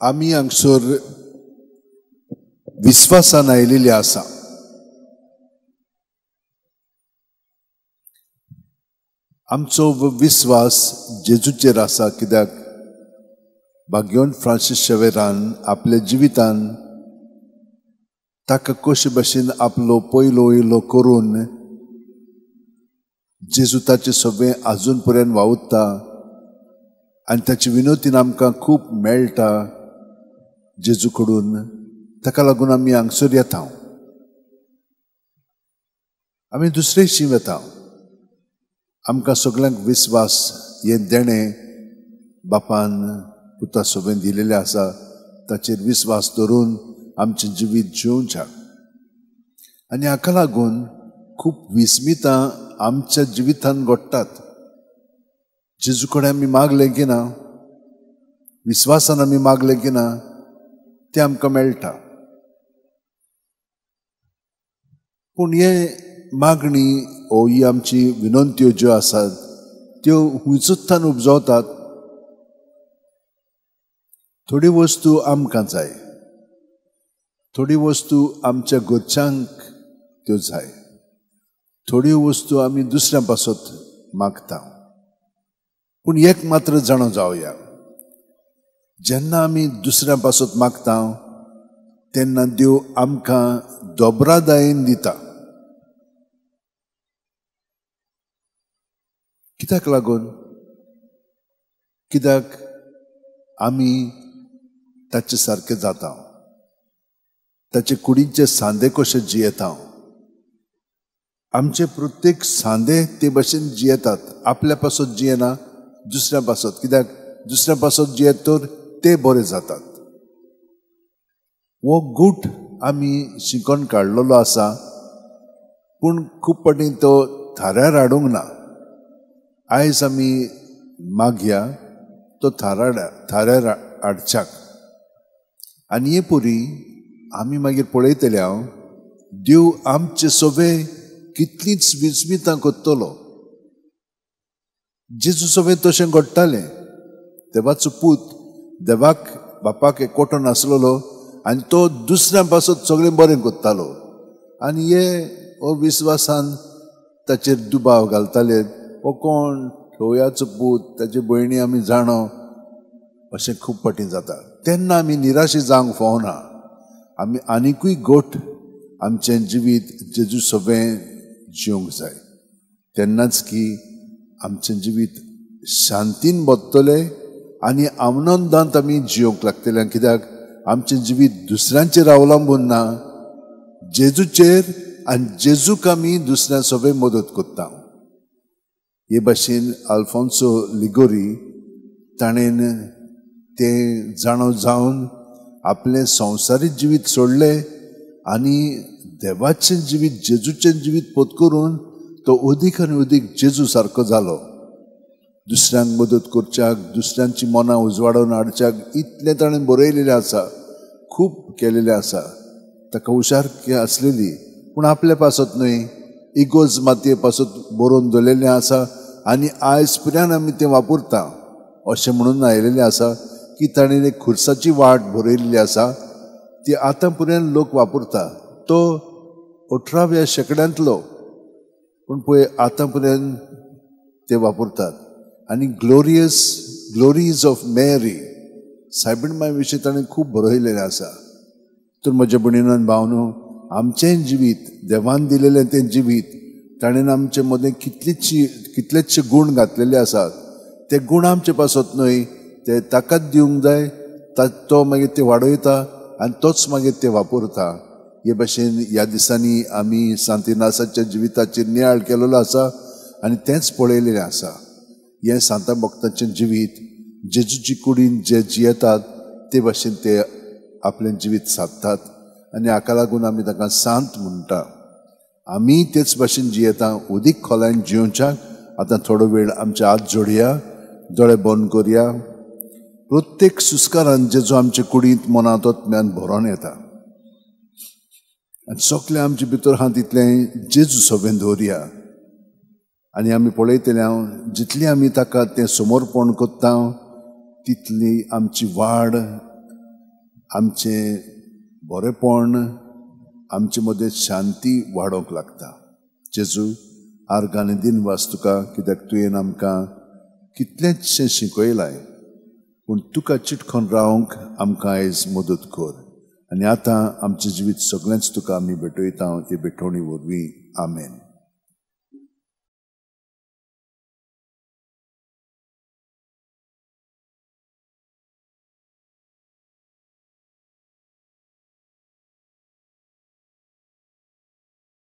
आमी हांगसर विश्वासान आयिल्ली आसा. आमचो विश्वास जेजूचेर आसा, कित्याक भाग्यवन फ्रांसीस शेवेरान आपल्या जिवितान ताका कशे भाशेन आपलो पयलो इलो करून जेजू ताचे सगळें आजून पर्यंत वावुरता आनी ताची विनोतीन आमकां खूब मेळटा जेजू कडून. ताका लागून आमी हांगसर येता. आमी दुसरेशी वता. आमकां सगळ्यांक विश्वास हे देणें बापान पुता सोबेन दिलेलें आसा. ताचेर विश्वास दवरून आमचें जिवीत जिवोवचें. आनी हाका लागून खूब विस्मितां आमच्या जिवितान घडटात. जेजू कडेन आमी मागलें की ना, विश्वासान आमी मागलें की ना, तें आमकां मेळटा. पूण हे मागणी ओ ही आमची विनंत्यो ज्यो आसात त्यो हुंयसूत्तान उपजवतात. थोडी वस्तू आमकां जाय, थोडी वस्तू आमच्या घरच्यांक त्यो जाय, थोडी वस्तू आमी दुसऱ्या पासत मागता. पूण एक मात्र जाणो जावया, जेन्ना आमी दुसऱ्या पासत मागता तेन्ना देव आमकां दोबरादायेन दिता. कित्याक लागून? कित्याक आमी ताचे सारके जाता, ताचे कुडीचे सांदे कशे जियेता. आमचे प्रत्येक सांदे ते भाशेन जियेतात. आपल्या पासत जियेना, दुसऱ्या पासत. कित्याक दुसऱ्या पासत जियेत तर ते बरे जातात. वो गूट आमी शिकोन काडलेलो आसा, पूण खूब पाटी तो थाऱ्यार हाडूंक ना. आयज आमी मागया तो थाऱ्यार हाडच्याक. आनी हे पुरी आमी मागीर पळयतले हांव देव आमचे सगळे कितलींच विस्मितां कोत्तलो. जेजू सगळें तशें घडटालें. देवाचो पूत देवाक बापाक एकवटो नासलेलो आनी तो दुसऱ्या पासत सगळें बरें कोत्तालो. आनी हे हो विश्वासान ताचेर दुबाव घालताले. हो कोण? ठोवयाचो पूत, ताचे भयणी आमी जाणो, अशें खूब फाटीं जाता. तेन्ना आमी निराशे जावंक फावना. आमी आनिकूय गोठ आमचें जिवीत जेजू सगळें जिवंक जाय. तेन्नाच की आमचें जिवीत शांतीन बदतलें आनी आनंदांत आमी जिवंक लागतलें. कित्याक आमचें जिवीत दुसऱ्यांचेर अवलंबून ना, जेजूचेर. आनी जेजूक आमी दुसऱ्यांक सगळें मदत करता. हे भाशेन आल्फोन्सो लिगोरी ताणेन तें जाणो जावन आपलें संवसारीक जिवीत सोडलें आनी देवाचें जिवीत, जेजूचें जिवीत पत्करून तो अदीक आनी अदीक जेजू सारको जालो. दुसऱ्यांक मदत करच्याक, दुसऱ्यांची मनां उजवाडून हाडच्याक इतलें ताणें बरयलेलें आसा, खूब केलेलें आसा. ताका हुशारकी आसलेली, पूण आपल्या पासत न्हय, इगोज मातये पासत बरोवन दवरलेलें आसा. आनी आयज पर्यंत आमी तें वापरता. अशें म्हणून आयलेलें आसा की ताणें एक खुर्साची वाट बरयल्ली आसा, ती आतां पर्यंत लोक वापरता. तो 18व्या शेंकड्यांतलो, पूण पळय आतां पर्यंत ते वापरतात. आनी ग्लोरीज ऑफ मेरी सायबीणमाय विशीं ताणें खूब बरयलेलें आसा. तर म्हज्या भयणीनो आनी भावनो, आमचें जिवीत, देवान दिलेलें तें जिवीत ताणेन आमचे मदें कितलेशे गूण घातलेले आसात. ते गूण आमचे पासत न्हय, ते ताकाच दिवंक जाय. तो मागीर ते वाडयता आनी तोच मागीर ते वापरता. हे भाशेन ह्या दिसांनी आमी सांतिनासाच्या जिविताचेर नियाळ केलेलो आसा आनी तेंच पळयलेलें आसा. हें सांता भक्तांचें जिवीत जेजूची कुडीन जे जियेतात ते भाशेन ते आपलें जिवीत सादतात. आनी हाका लागून आमी ताका सांत म्हणटा. आमी तेच भाशेन जियेता, उदीक खोलायन जिवच्याक. आतां थोडो वेळ आमचे हात जोडया, दोळे बंद करया. प्रत्येक सुस्कारान जेजू आमचे कुडींत मनांत आत्म्यान भरोन येता. आनी सोगलें आमचे भितर आहा तितलें जेजू सोबेन दवरया. आनी आमी पळयतले हांव, जितली आमी ताका तें समर्पण कोत्ता तितली आमची वाड आमचें बरेपण आमचे मदें शांती वाडोवंक लागता. जेजू आर्गांनी दिनवास तुका, कित्याक तुवें आमकां कितलेंचशें शिकयलां, पूण तुका चिटकोन रावंक आमकां आयज मदत कर. आनी आतां आमचें जिवीत सगळेंच तुका आमी भेटयता, हे भेटोवणी वरवीं. आमेन.